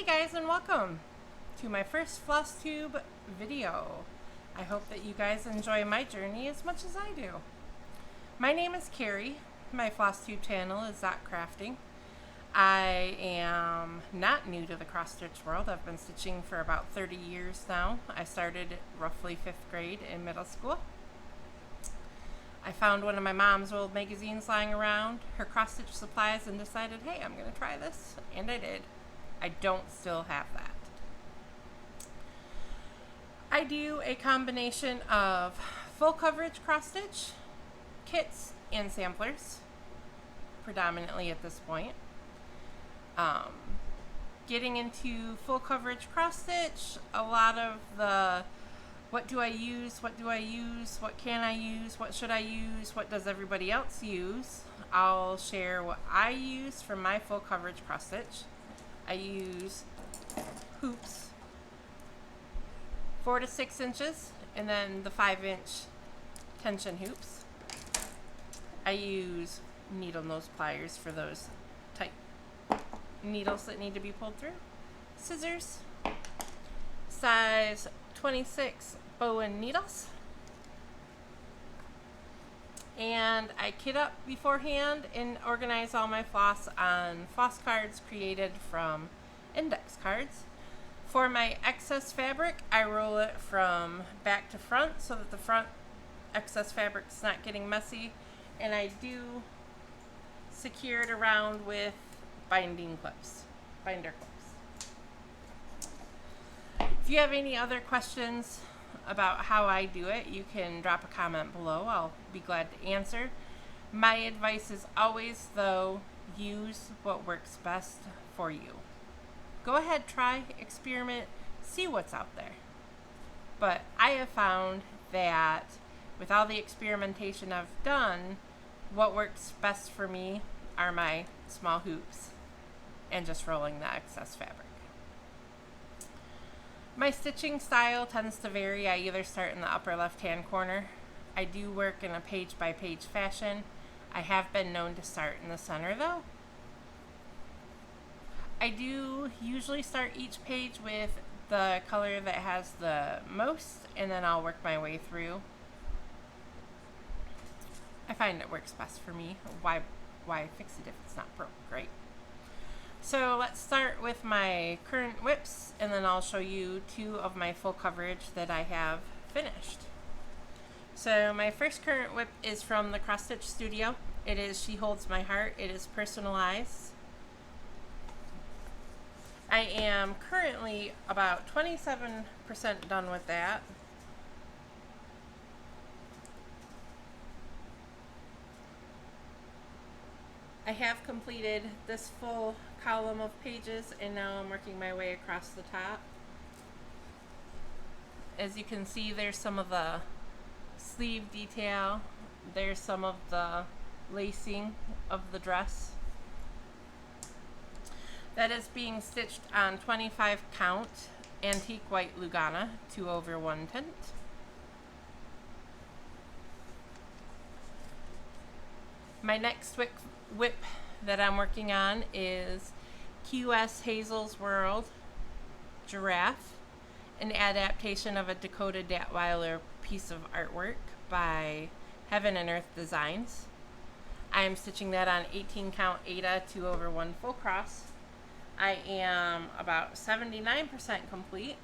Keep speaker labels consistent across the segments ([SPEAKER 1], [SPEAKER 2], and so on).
[SPEAKER 1] Hey guys, and welcome to my first Flosstube video. I hope that you guys enjoy my journey as much as I do. My name is Carrie. My Flosstube channel is Zot Crafting. I am not new to the cross stitch world. I've been stitching for about 30 years now. I started roughly 5th grade in middle school. I found one of my mom's old magazines lying around, her cross stitch supplies, and decided, hey, I'm going to try this, and I did. I don't still have that. I do a combination of full coverage cross stitch, kits, and samplers, predominantly at this point. Getting into full coverage cross stitch, a lot of the what do I use, what do I use, what can I use, what should I use, what does everybody else use. I'll share what I use for my full coverage cross stitch. I use hoops, 4 to 6 inches, and then the 5-inch tension hoops. I use needle nose pliers for those tight needles that need to be pulled through. Scissors, size 26 Bowen needles. And I kit up beforehand and organize all my floss on floss cards created from index cards. For my excess fabric, I roll it from back to front so that the front excess fabric is not getting messy, and I do secure it around with binder clips. If you have any other questions about how I do it, you can drop a comment below. I'll be glad to answer. My advice is always, though, use what works best for you. Go ahead, try, experiment, see what's out there. But I have found that with all the experimentation I've done, what works best for me are my small hoops and just rolling the excess fabric. My stitching style tends to vary. I either start in the upper left-hand corner. I do work in a page-by-page fashion. I have been known to start in the center, though. I do usually start each page with the color that has the most, and then I'll work my way through. I find it works best for me. Why fix it if it's not broke, right? So let's start with my current whips, and then I'll show you 2 of my full coverage that I have finished. So my first current whip is from the Cross Stitch Studio. It is She Holds My Heart. It is personalized. I am currently about 27% done with that. I have completed this full column of pages, and now I'm working my way across the top. As you can see, there's some of the sleeve detail. There's some of the lacing of the dress. That is being stitched on 25 count antique white Lugana 2/1 tint. My next whip that I'm working on is QS Hazel's World Giraffe, an adaptation of a Dakota Datweiler piece of artwork by Heaven and Earth Designs. I am stitching that on 18 count aida 2/1 full cross. I am about 79% complete.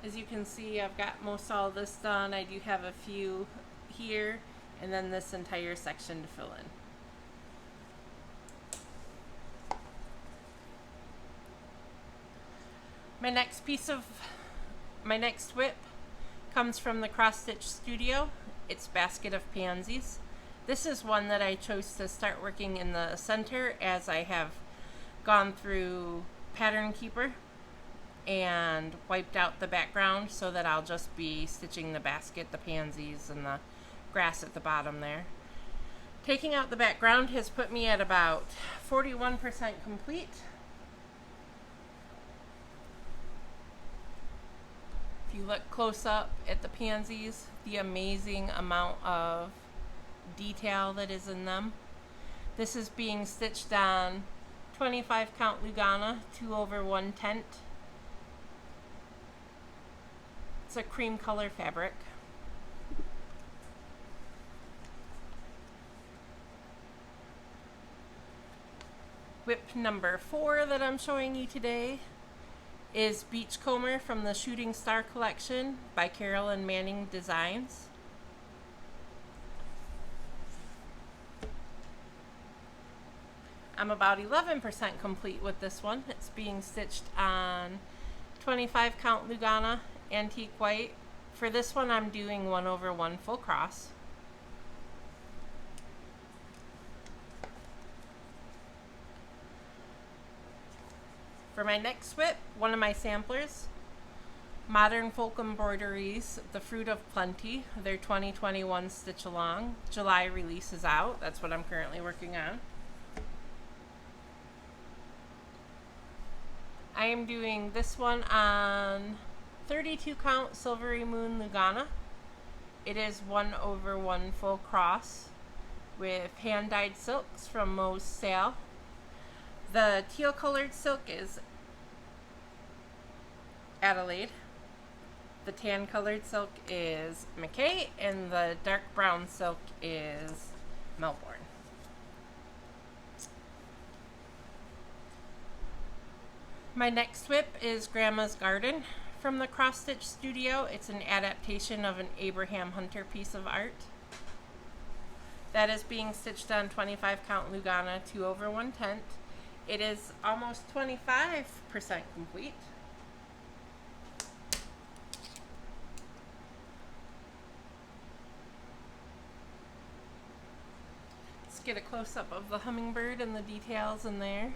[SPEAKER 1] As you can see, I've got most all of this done. I do have a few here, and then this entire section to fill in. My next whip comes from the Cross Stitch Studio. It's Basket of Pansies. This is one that I chose to start working in the center as I have gone through Pattern Keeper and wiped out the background so that I'll just be stitching the basket, the pansies, and the grass at the bottom there. Taking out the background has put me at about 41% complete. If you look close up at the pansies, the amazing amount of detail that is in them. This is being stitched on 25 count Lugana, 2/1 tent. It's a cream color fabric. WIP number 4 that I'm showing you today is Beachcomber from the Shooting Star collection by Carolyn Manning Designs. I'm about 11% complete with this one. It's being stitched on 25 count Lugana antique white. For this one I'm doing 1/1 full cross. For my next WIP, one of my samplers, Modern Folk Embroideries, The Fruit of Plenty, their 2021 Stitch Along. July release is out. That's what I'm currently working on. I am doing this one on 32 count Silvery Moon Lugana. It is 1/1 full cross with hand dyed silks from Mo's Sale. The teal colored silk is Adelaide. The tan colored silk is Mackay, and the dark brown silk is Melbourne. My next WIP is Grandma's Garden from the Cross Stitch Studio. It's an adaptation of an Abraham Hunter piece of art. That is being stitched on 25 count Lugana, 2/1 tent. It is almost 25% complete. Let's get a close-up of the hummingbird and the details in there.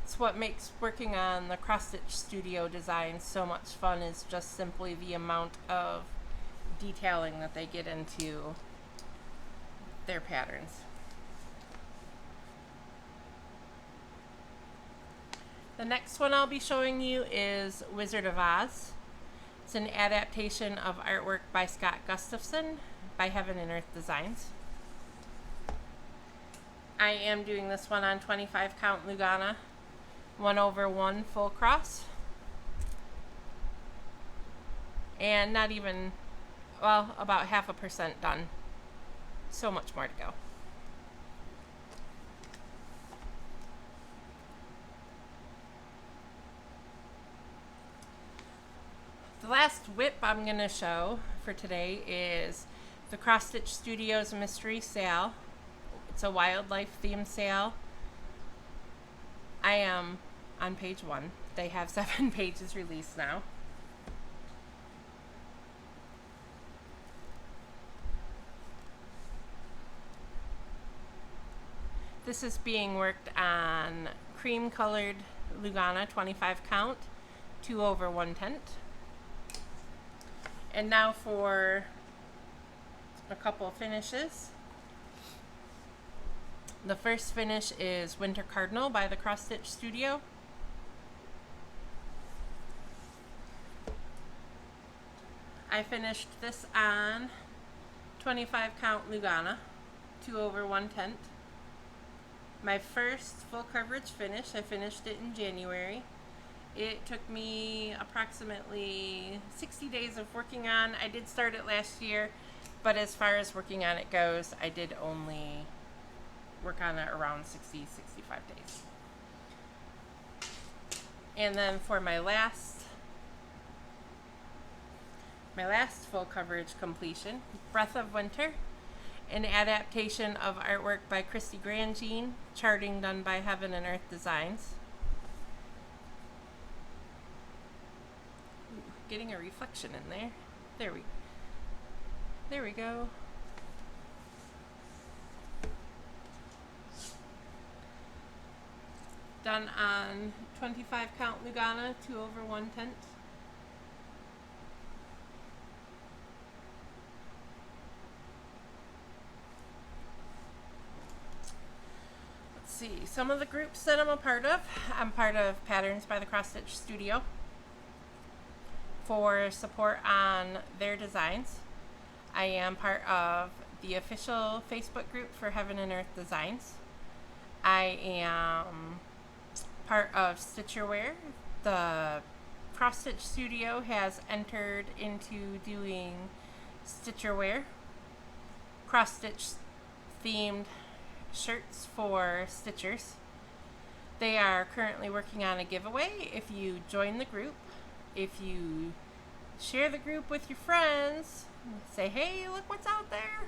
[SPEAKER 1] It's what makes working on the Cross Stitch Studio design so much fun, is just simply the amount of detailing that they get into their patterns. The next one I'll be showing you is Wizard of Oz. It's an adaptation of artwork by Scott Gustafson by Heaven and Earth Designs. I am doing this one on 25 count Lugana, 1/1 full cross. And not even, well, about 0.5% done. So much more to go. The last WIP I'm going to show for today is the Cross Stitch Studios Mystery Sale. It's a wildlife themed sale. I am on page 1. They have 7 pages released now. This is being worked on cream colored Lugana, 25 count, 2/1 tent. And now for a couple of finishes. The first finish is Winter Cardinal by the Cross Stitch Studio. I finished this on 25 count Lugana, 2/1 tent. My first full coverage finish, I finished it in January. It took me approximately 60 days of working on. I did start it last year, but as far as working on it goes, I did only work on it around 60-65 days. And then for my last full coverage completion, Breath of Winter, an adaptation of artwork by Christy Grandjean, charting done by Heaven and Earth Designs. Ooh, getting a reflection in there. There we go. Done on 25 count Lugana, 2/1 tent. Let's see, some of the groups that I'm a part of. I'm part of Patterns by the Cross Stitch Studio for support on their designs. I am part of the official Facebook group for Heaven and Earth Designs. I am part of Stitcherware. The Cross Stitch Studio has entered into doing Stitcherware, cross stitch themed shirts for stitchers. They are currently working on a giveaway. If you join the group, if you share the group with your friends, say, hey, look what's out there.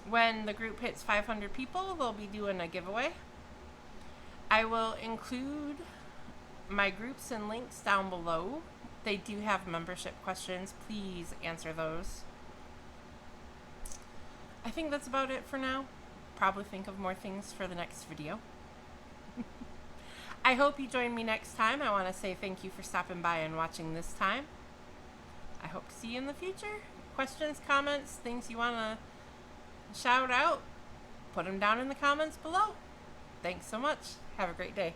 [SPEAKER 1] When the group hits 500 people, they'll be doing a giveaway. I will include my groups and links down below. They do have membership questions. Please answer those. I think that's about it for now. Probably think of more things for the next video. I hope you join me next time. I want to say thank you for stopping by and watching this time. I hope to see you in the future. Questions, comments, things you want to shout out, put them down in the comments below. Thanks so much. Have a great day.